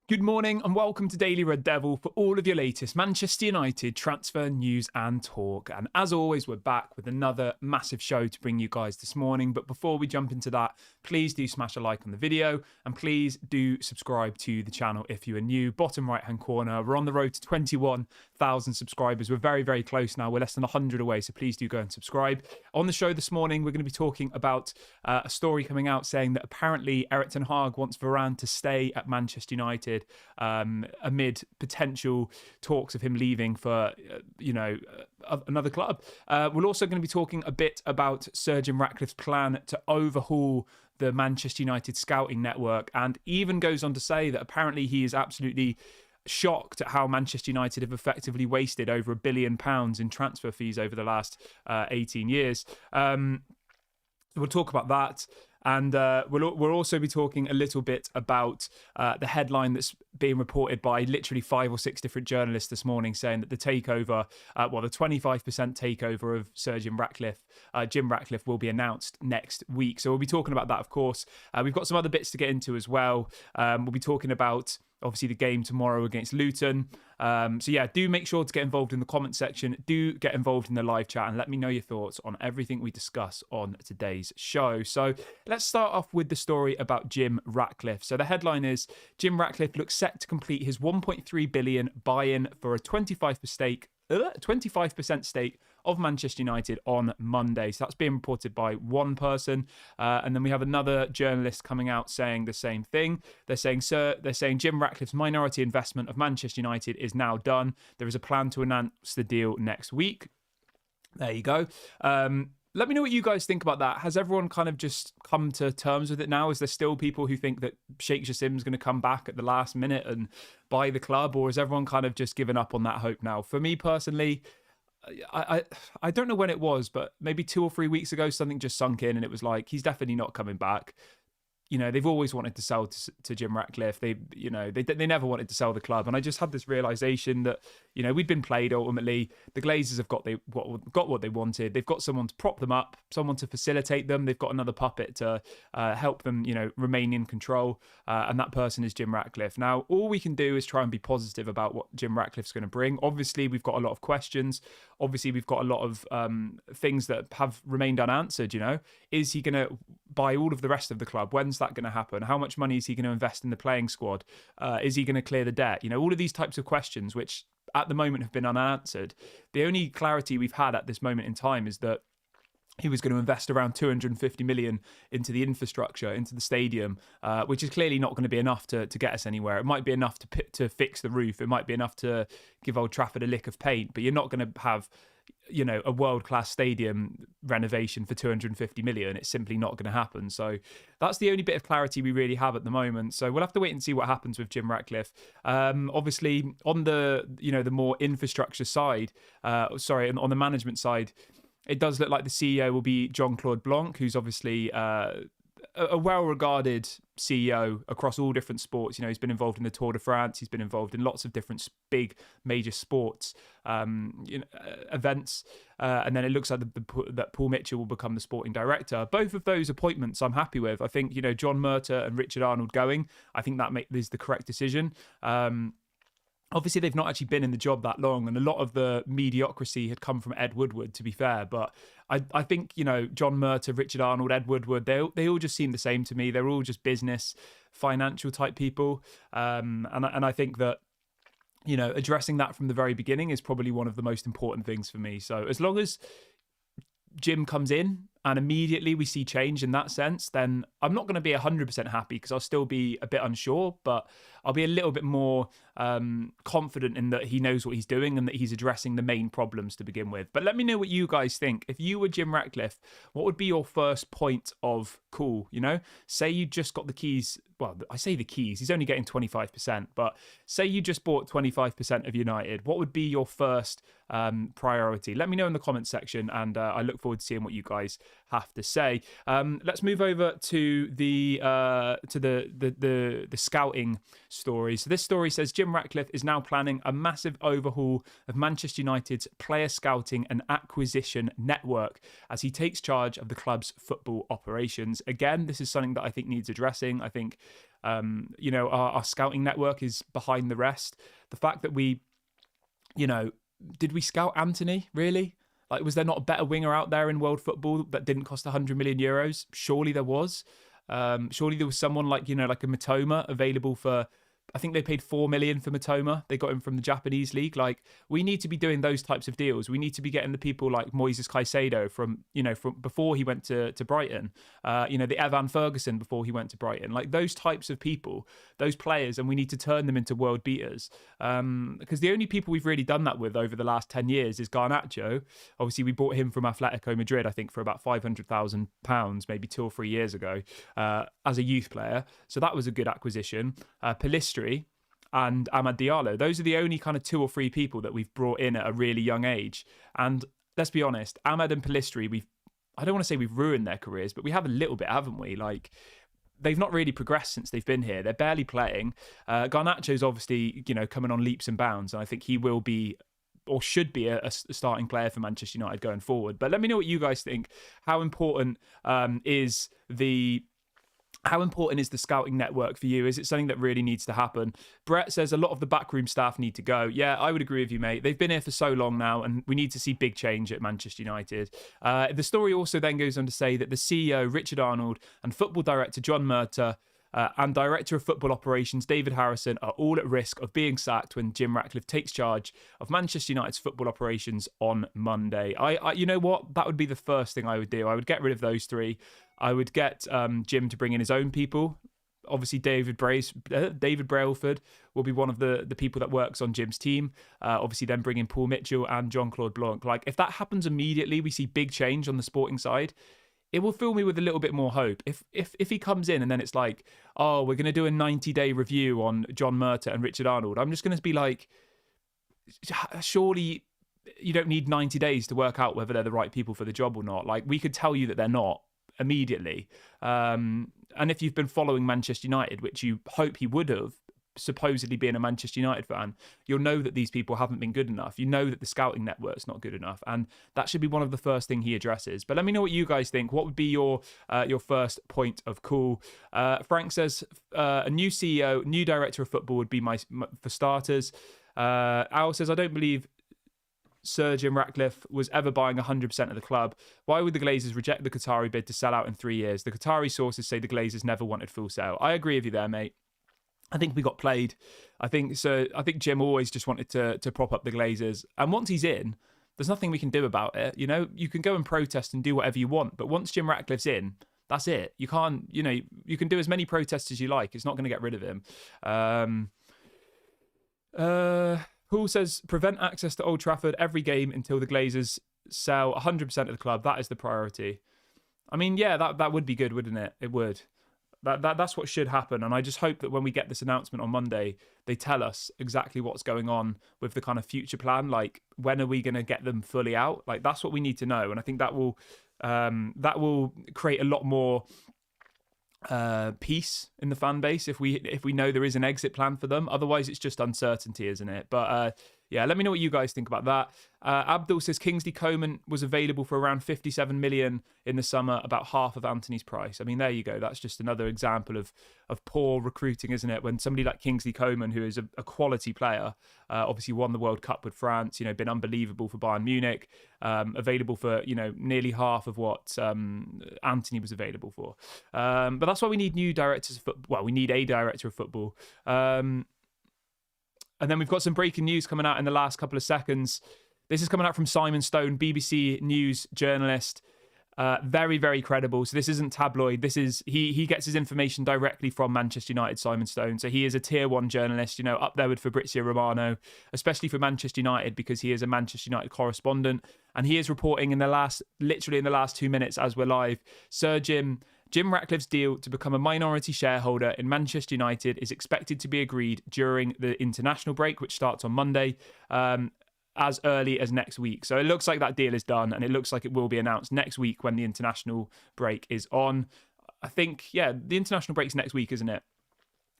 Good morning and welcome to Daily Red Devil for all of your latest Manchester United transfer news and talk. And as always, we're back with another massive show to bring you guys this morning. But before we jump into that, please do smash a like on the video and please do subscribe to the channel if you are new. Bottom right hand corner, we're on the road to 21,000 subscribers. We're very, very close now. We're less than 100 away, so please do go and subscribe. On the show this morning, we're going to be talking about a story coming out saying that apparently Erik ten Hag wants Varane to stay at Manchester United amid potential talks of him leaving for, another club. We're also going to be talking a bit about Sir Jim Ratcliffe's plan to overhaul the Manchester United scouting network, and even goes on to say that apparently he is absolutely shocked at how Manchester United have effectively wasted over £1 billion in transfer fees over the last 18 years. We'll talk about that. And we'll also be talking a little bit about the headline that's being reported by literally 5 or 6 different journalists this morning, saying that the takeover, the 25% takeover of Sir Jim Ratcliffe will be announced next week. So we'll be talking about that, of course. We've got some other bits to get into as well. We'll be talking about obviously the game tomorrow against Luton. Do make sure to get involved in the comment section. Do get involved in the live chat and let me know your thoughts on everything we discuss on today's show. So let's start off with the story about Jim Ratcliffe. So the headline is Jim Ratcliffe looks set to complete his £1.3 billion buy-in for a 25% stake of Manchester United on Monday. So that's being reported by one person. And then we have another journalist coming out saying the same thing. They're saying Jim Ratcliffe's minority investment of Manchester United is now done. There is a plan to announce the deal next week. There you go. Let me know what you guys think about that. Has everyone kind of just come to terms with it now? Is there still people who think that Sheikh Jassim's going to come back at the last minute and buy the club? Or has everyone kind of just given up on that hope now? For me personally, I don't know when it was, but maybe 2 or 3 weeks ago, something just sunk in and it was like, he's definitely not coming back. You know, they've always wanted to sell to Jim Ratcliffe. They never wanted to sell the club. And I just had this realization that, we'd been played ultimately. The Glazers have got what they wanted. They've got someone to prop them up, someone to facilitate them. They've got another puppet to help them, remain in control. And that person is Jim Ratcliffe. Now, all we can do is try and be positive about what Jim Ratcliffe's going to bring. Obviously, we've got a lot of questions. Obviously, we've got a lot of things that have remained unanswered, Is he going to buy all of the rest of the club? When's that going to happen? How much money is he going to invest in the playing squad? Is he going to clear the debt? All of these types of questions, which at the moment have been unanswered. The only clarity we've had at this moment in time is that he was going to invest around 250 million into the infrastructure, into the stadium, which is clearly not going to be enough to get us anywhere. It might be enough to fix the roof. It might be enough to give Old Trafford a lick of paint, but you're not going to have a world-class stadium renovation for 250 million. It's simply not going to happen. So that's the only bit of clarity we really have at the moment. So we'll have to wait and see what happens with Jim Ratcliffe. Obviously, on the the more infrastructure side, on the management side, it does look like the CEO will be Jean-Claude Blanc, who's obviously a well-regarded CEO across all different sports. He's been involved in the Tour de France. He's been involved in lots of different big major sports events. And then it looks like that Paul Mitchell will become the sporting director. Both of those appointments I'm happy with. I think, John Murtough and Richard Arnold going, I think that is the correct decision. Obviously, they've not actually been in the job that long, and a lot of the mediocrity had come from Ed Woodward, to be fair. But I think, John Murtough, Richard Arnold, Ed Woodward, they all just seem the same to me. They're all just business, financial type people. And I think that, addressing that from the very beginning is probably one of the most important things for me. So as long as Jim comes in and immediately we see change in that sense, then I'm not going to be 100% happy because I'll still be a bit unsure, but I'll be a little bit more confident in that he knows what he's doing and that he's addressing the main problems to begin with. But let me know what you guys think. If you were Jim Ratcliffe, what would be your first point of call? Say you just got the keys. Well, I say the keys. He's only getting 25%, but say you just bought 25% of United. What would be your first priority? Let me know in the comments section, and I look forward to seeing what you guys have to say. Let's move over to the scouting story. So this story says Jim Ratcliffe is now planning a massive overhaul of Manchester United's player scouting and acquisition network as he takes charge of the club's football operations. Again, this is something that I think needs addressing. I think, our scouting network is behind the rest. The fact that we, did we scout Anthony, really? Like, was there not a better winger out there in world football that didn't cost 100 million euros? Surely there was. Surely there was someone like a Matoma available for, I think they paid 4 million for Matoma. They got him from the Japanese league. Like, we need to be doing those types of deals. We need to be getting the people like Moises Caicedo from before he went to Brighton. The Evan Ferguson before he went to Brighton. Like, those types of people, those players, and we need to turn them into world beaters. Because the only people we've really done that with over the last 10 years is Garnacho. Obviously, we bought him from Atletico Madrid, I think, for about £500,000, maybe 2 or 3 years ago, as a youth player. So that was a good acquisition. Pellistri and Amad Diallo. Those are the only kind of 2 or 3 people that we've brought in at a really young age. And let's be honest, Amad and Pellistri, I don't want to say we've ruined their careers, but we have a little bit, haven't we? Like, they've not really progressed since they've been here. They're barely playing. Garnacho's obviously, coming on leaps and bounds, and I think he will be or should be a starting player for Manchester United going forward. But let me know what you guys think. How important is the scouting network for you? Is it something that really needs to happen? Brett says a lot of the backroom staff need to go. Yeah, I would agree with you, mate. They've been here for so long now, and we need to see big change at Manchester United. The story also then goes on to say that the CEO, Richard Arnold, and football director, John Murtagh, and Director of Football Operations, David Harrison, are all at risk of being sacked when Jim Ratcliffe takes charge of Manchester United's football operations on Monday. I you know what? That would be the first thing I would do. I would get rid of those 3. I would get Jim to bring in his own people. Obviously, David Brailford will be one of the people that works on Jim's team. Obviously, then bring in Paul Mitchell and Jean-Claude Blanc. Like, if that happens immediately, we see big change on the sporting side. It will fill me with a little bit more hope. If he comes in and then it's like, oh, we're going to do a 90-day review on John Murtagh and Richard Arnold, I'm just going to be like, surely you don't need 90 days to work out whether they're the right people for the job or not. Like, we could tell you that they're not immediately. And if you've been following Manchester United, which you hope he would have, supposedly being a Manchester United fan, you'll know that these people haven't been good enough. You know that the scouting network's not good enough, and that should be one of the first thing he addresses. But let me know what you guys think. What would be your first point of call? Frank says a new CEO, new director of football would be my for starters. Al says, I don't believe Sir Jim Ratcliffe was ever buying 100% of the club. Why would the Glazers reject the Qatari bid to sell out in 3 years? The Qatari sources say the Glazers never wanted full sale. I agree with you there, mate. I think we got played. I think Jim always just wanted to prop up the Glazers. And once he's in, there's nothing we can do about it. You can go and protest and do whatever you want. But once Jim Ratcliffe's in, that's it. You can't, you can do as many protests as you like. It's not going to get rid of him. Paul says, prevent access to Old Trafford every game until the Glazers sell 100% of the club. That is the priority. I mean, yeah, that would be good, wouldn't it? It would. That's what should happen. And I just hope that when we get this announcement on Monday, they tell us exactly what's going on with the kind of future plan. Like, when are we going to get them fully out? Like, that's what we need to know. And I think that will create a lot more peace in the fan base if we know there is an exit plan for them. Otherwise, it's just uncertainty, isn't it? But yeah, let me know what you guys think about that. Abdul says Kingsley Coman was available for around 57 million in the summer, about half of Anthony's price. I mean, there you go. That's just another example of poor recruiting, isn't it? When somebody like Kingsley Coman, who is a quality player, obviously won the World Cup with France, been unbelievable for Bayern Munich, available for, nearly half of what Anthony was available for. But that's why we need new directors of football. Well, we need a director of football. And then we've got some breaking news coming out in the last couple of seconds. This is coming out from Simon Stone, BBC News journalist. Very, very credible. So this isn't tabloid. This is he gets his information directly from Manchester United, Simon Stone. So he is a tier 1 journalist, up there with Fabrizio Romano, especially for Manchester United, because he is a Manchester United correspondent. And he is reporting literally in the last 2 minutes as we're live, Sir Jim Ratcliffe's deal to become a minority shareholder in Manchester United is expected to be agreed during the international break, which starts on Monday, as early as next week. So it looks like that deal is done, and it looks like it will be announced next week when the international break is on. I think, yeah, the international break's next week, isn't it?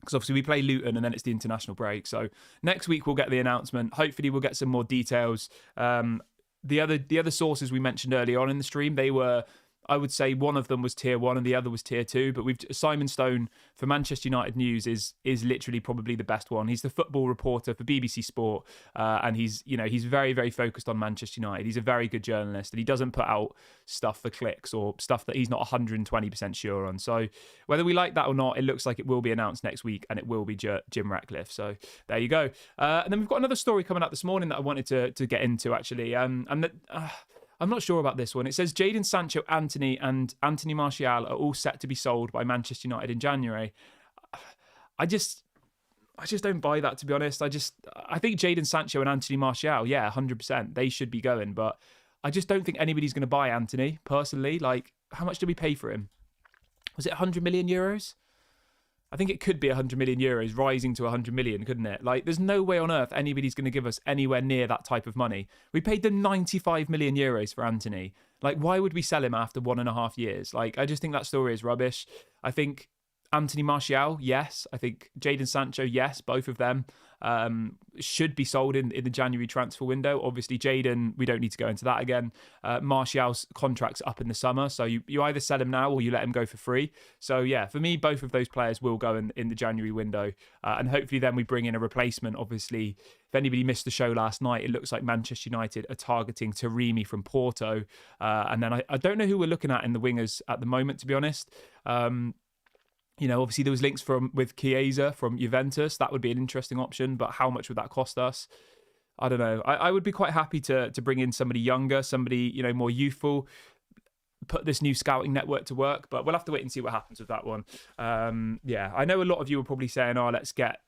because obviously we play Luton and then it's the international break. So next week we'll get the announcement. Hopefully we'll get some more details. The other sources we mentioned earlier on in the stream, they were, I would say one of them was tier 1 and the other was tier 2. But Simon Stone for Manchester United News is literally probably the best one. He's the football reporter for BBC Sport, and he's very, very focused on Manchester United. He's a very good journalist, and he doesn't put out stuff for clicks or stuff that he's not 120% sure on. So whether we like that or not, it looks like it will be announced next week, and it will be Jim Ratcliffe. So there you go. And then we've got another story coming out this morning that I wanted to get into actually, I'm not sure about this one. It says Jadon Sancho, Antony, and Anthony Martial are all set to be sold by Manchester United in January. I just don't buy that, to be honest. I think Jadon Sancho and Anthony Martial, yeah, 100%, they should be going. But I just don't think anybody's going to buy Antony, personally. Like, how much did we pay for him? Was it 100 million euros? I think it could be 100 million euros rising to 100 million, couldn't it? Like, there's no way on earth anybody's going to give us anywhere near that type of money. We paid them 95 million euros for Antony. Like, why would we sell him after 1.5 years? Like, I just think that story is rubbish. I think Anthony Martial, yes. I think Jadon Sancho, yes. Both of them should be sold in the January transfer window. Obviously, Jadon, we don't need to go into that again. Martial's contract's up in the summer, so you either sell him now or you let him go for free. So yeah, for me, both of those players will go in the January window, and hopefully then we bring in a replacement. Obviously, if anybody missed the show last night, it looks like Manchester United are targeting Taremi from Porto, and then I don't know who we're looking at in the wingers at the moment, to be honest. Obviously there was links with Chiesa from Juventus. That would be an interesting option, but how much would that cost us? I don't know. I would be quite happy to bring in somebody younger, somebody, more youthful, put this new scouting network to work, but we'll have to wait and see what happens with that one. Yeah, I know a lot of you are probably saying, let's get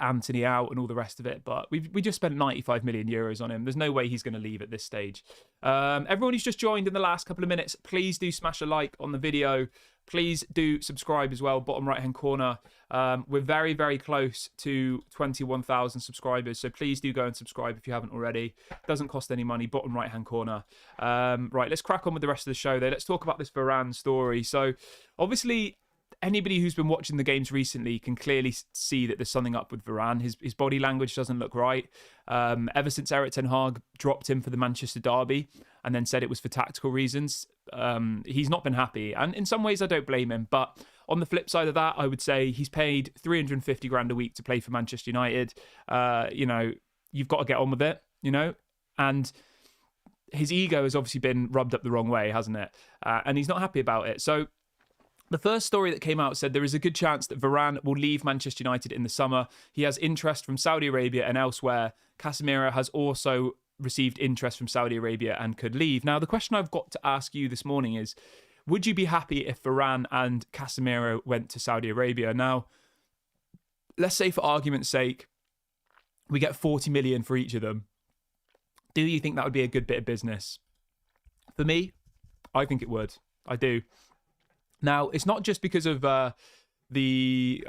Antony out and all the rest of it, but we just spent 95 million euros on him. There's no way he's going to leave at this stage. Everyone who's just joined in the last couple of minutes, please do smash a like on the video. Please do subscribe as well, bottom right hand corner. We're very, very close to 21,000 subscribers, so please do go and subscribe if you haven't already. Doesn't cost any money, bottom right hand corner. Right, let's crack on with the rest of the show though. Let's talk about this Varane story. So obviously, anybody who's been watching the games recently can clearly see that there's something up with Varane. His body language doesn't look right. Ever since Erik Ten Hag dropped him for the Manchester derby and then said it was for tactical reasons, he's not been happy. And in some ways, I don't blame him. But on the flip side of that, I would say he's paid 350 grand a week to play for Manchester United. You've got to get on with it, and his ego has obviously been rubbed up the wrong way, hasn't it? And he's not happy about it. So the first story that came out said there is a good chance that Varane will leave Manchester United in the summer. He has interest from Saudi Arabia and elsewhere. Casemiro has also received interest from Saudi Arabia and could leave. Now, the question I've got to ask you this morning is, would you be happy if Varane and Casemiro went to Saudi Arabia? Now, let's say for argument's sake, we get 40 million for each of them. Do you think that would be a good bit of business? For me, I think it would. I do. Now, it's not just because of the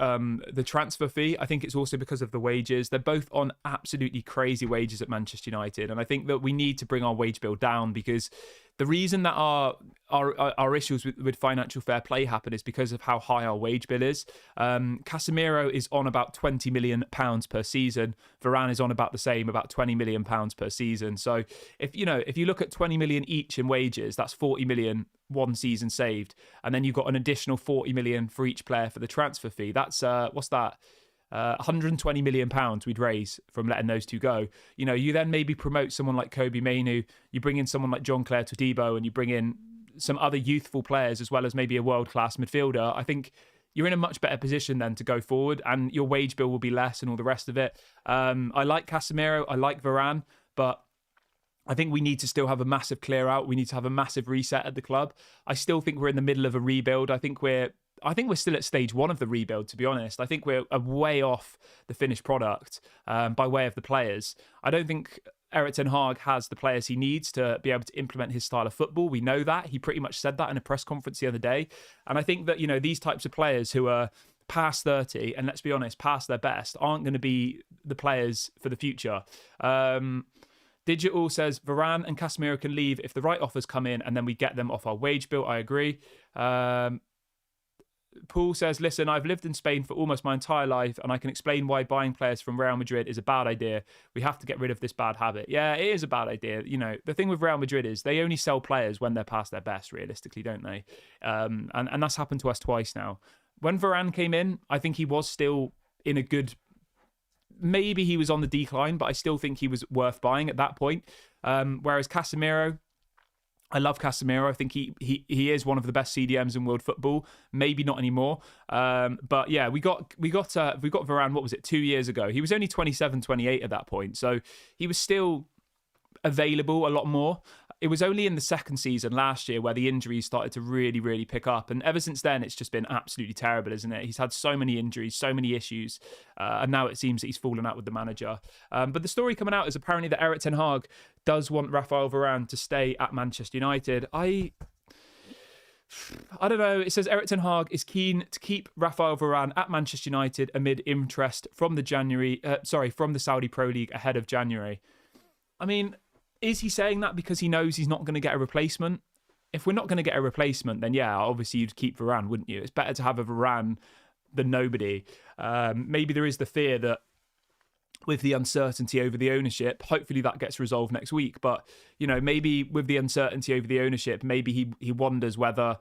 transfer fee. I think it's also because of the wages. They're both on absolutely crazy wages at Manchester United, and I think that we need to bring our wage bill down, because the reason that our issues with financial fair play happen is because of how high our wage bill is. Casemiro is on about £20 million per season. Varane is on about the same, about £20 million per season. So if you look at 20 million each in wages, that's 40 million one season saved, and then you've got an additional 40 million for each player for the transfer fee. That's what's that? 120 million pounds we'd raise from letting those two go. You then maybe promote someone like Kobe Mainu, you bring in someone like John Claire Todibo, and you bring in some other youthful players as well as maybe a world-class midfielder. I think you're in a much better position then to go forward, and your wage bill will be less and all the rest of it. I like Casemiro, I like Varane, but I think we need to still have a massive clear out. We need to have a massive reset at the club. I still think we're in the middle of a rebuild. I think we're still at stage one of the rebuild, to be honest. I think we're way off the finished product by way of the players. I don't think Erik Ten Hag has the players he needs to be able to implement his style of football. We know that. He pretty much said that in a press conference the other day. And I think that, these types of players who are past 30, and let's be honest, past their best, aren't going to be the players for the future. Digital says Varane and Casemiro can leave if the right offers come in and then we get them off our wage bill. I agree. Paul says, listen, I've lived in Spain for almost my entire life, and I can explain why buying players from Real Madrid is a bad idea. We have to get rid of this bad habit. Yeah, it is a bad idea. You know, the thing with Real Madrid is they only sell players when they're past their best, realistically, don't they? And that's happened to us twice now. When Varane came in, I think he was still in a good... Maybe he was on the decline, but I still think he was worth buying at that point. Whereas Casemiro... I love Casemiro. I think he is one of the best CDMs in world football. Maybe not anymore. But yeah, we got Varane, what was it, 2 years ago? He was only 27, 28 at that point. So he was still available a lot more. It was only in the second season last year where the injuries started to really, really pick up. And ever since then, it's just been absolutely terrible, isn't it? He's had so many injuries, so many issues. And now it seems that he's fallen out with the manager. But the story coming out is apparently that Erik ten Hag does want Raphael Varane to stay at Manchester United. I don't know. It says Erik ten Hag is keen to keep Raphael Varane at Manchester United amid interest from the Saudi Pro League ahead of January. I mean... Is he saying that because he knows he's not going to get a replacement? If we're not going to get a replacement, then yeah, obviously you'd keep Varane, wouldn't you? It's better to have a Varane than nobody. Maybe there is the fear that with the uncertainty over the ownership, hopefully that gets resolved next week. But, you know, maybe with the uncertainty over the ownership, maybe he wonders whether...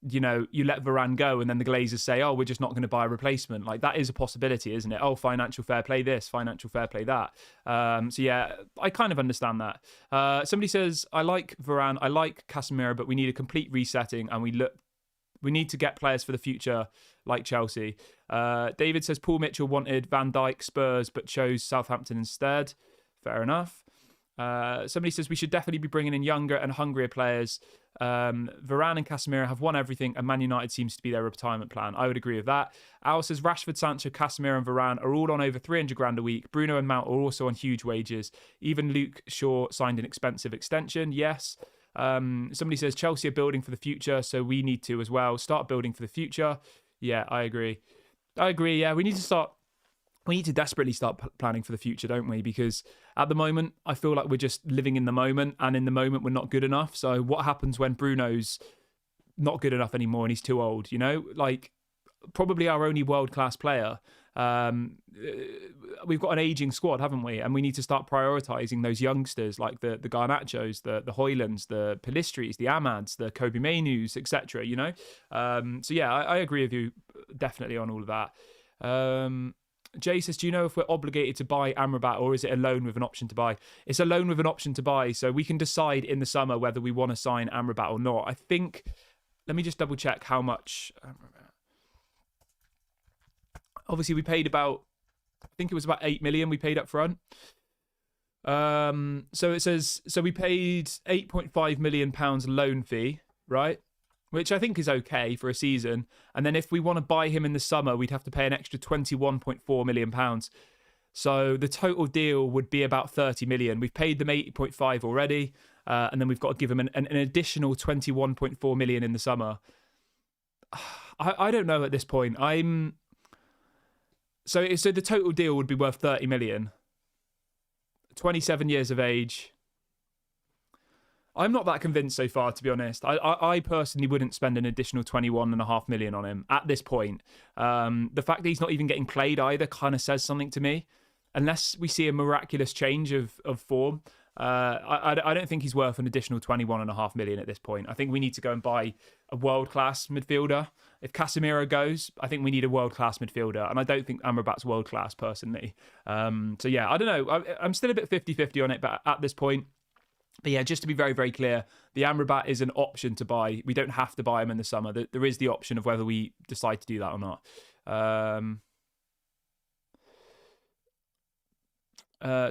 You know, you let Varane go and then the Glazers say, oh, we're just not going to buy a replacement. Like, that is a possibility, isn't it? Oh, financial fair play this, financial fair play that. So, yeah, I kind of understand that. Somebody says, I like Varane, I like Casemiro, but we need a complete resetting and we need to get players for the future like Chelsea. David says, Paul Mitchell wanted Van Dijk, Spurs, but chose Southampton instead. Fair enough. Somebody says we should definitely be bringing in younger and hungrier players. Varane and Casemiro have won everything, and Man United seems to be their retirement plan. I would agree with that. Al says Rashford, Sancho, Casemiro, and Varane are all on over 300 grand a week. Bruno and Mount are also on huge wages. Even Luke Shaw signed an expensive extension. Yes. Somebody says Chelsea are building for the future, so we need to as well start building for the future. Yeah, I agree. Yeah, we need to desperately start planning for the future, don't we? Because at the moment, I feel like we're just living in the moment, and in the moment, we're not good enough. So what happens when Bruno's not good enough anymore and he's too old, you know? Like, probably our only world-class player. We've got an aging squad, haven't we? And we need to start prioritising those youngsters, like the Garnachos, the Hoylands, the Pelistris, the Amads, the Kobe Mainus, etc., you know? So yeah, I agree with you definitely on all of that. Jay says, do you know if we're obligated to buy Amrabat or is it a loan with an option to buy? It's a loan with an option to buy, so we can decide in the summer whether we want to sign Amrabat or not. I think, let me just double check how much. Obviously, we paid about, I think it was about 8 million we paid up front. So it says, so we paid £8.5 million loan fee, right? Which I think is okay for a season. And then if we want to buy him in the summer, we'd have to pay an extra £21.4 million. So the total deal would be about 30 million. We've paid them 8.5 already. And then we've got to give them an additional 21.4 million in the summer. I don't know at this point. So the total deal would be worth 30 million. 27 years of age. I'm not that convinced so far, to be honest. I personally wouldn't spend an additional 21.5 million on him at this point. The fact that he's not even getting played either kind of says something to me. Unless we see a miraculous change of form, I don't think he's worth an additional 21.5 million at this point. I think we need to go and buy a world-class midfielder. If Casemiro goes, I think we need a world-class midfielder. And I don't think Amrabat's world-class, personally. So yeah, I don't know. I'm still a bit 50-50 on it, but at this point, but yeah, just to be very, very clear, the Amrabat is an option to buy. We don't have to buy him in the summer. There is the option of whether we decide to do that or not.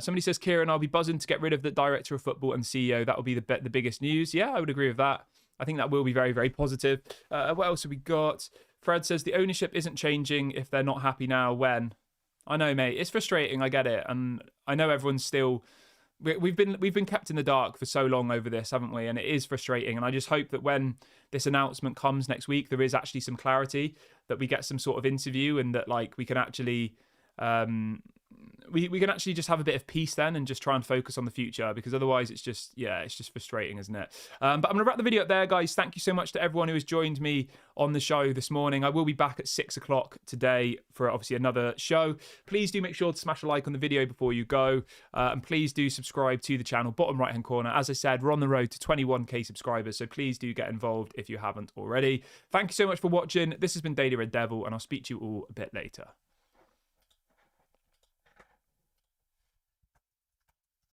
Somebody says, Kieran, I'll be buzzing to get rid of the director of football and CEO. That will be the biggest news. Yeah, I would agree with that. I think that will be very, very positive. What else have we got? Fred says, the ownership isn't changing if they're not happy now. When? I know, mate. It's frustrating. I get it. And I know everyone's still... We've been kept in the dark for so long over this, haven't we? And it is frustrating. And I just hope that when this announcement comes next week, there is actually some clarity, that we get some sort of interview, and that like we can actually we can actually just have a bit of peace then and just try and focus on the future, because otherwise it's just frustrating, isn't it? But I'm going to wrap the video up there, guys. Thank you so much to everyone who has joined me on the show this morning. I will be back at 6 o'clock today for obviously another show. Please do make sure to smash a like on the video before you go, and please do subscribe to the channel, bottom right hand corner. As I said, we're on the road to 21k subscribers, so please do get involved if you haven't already. Thank you so much for watching. This has been Daily Red Devil, and I'll speak to you all a bit later.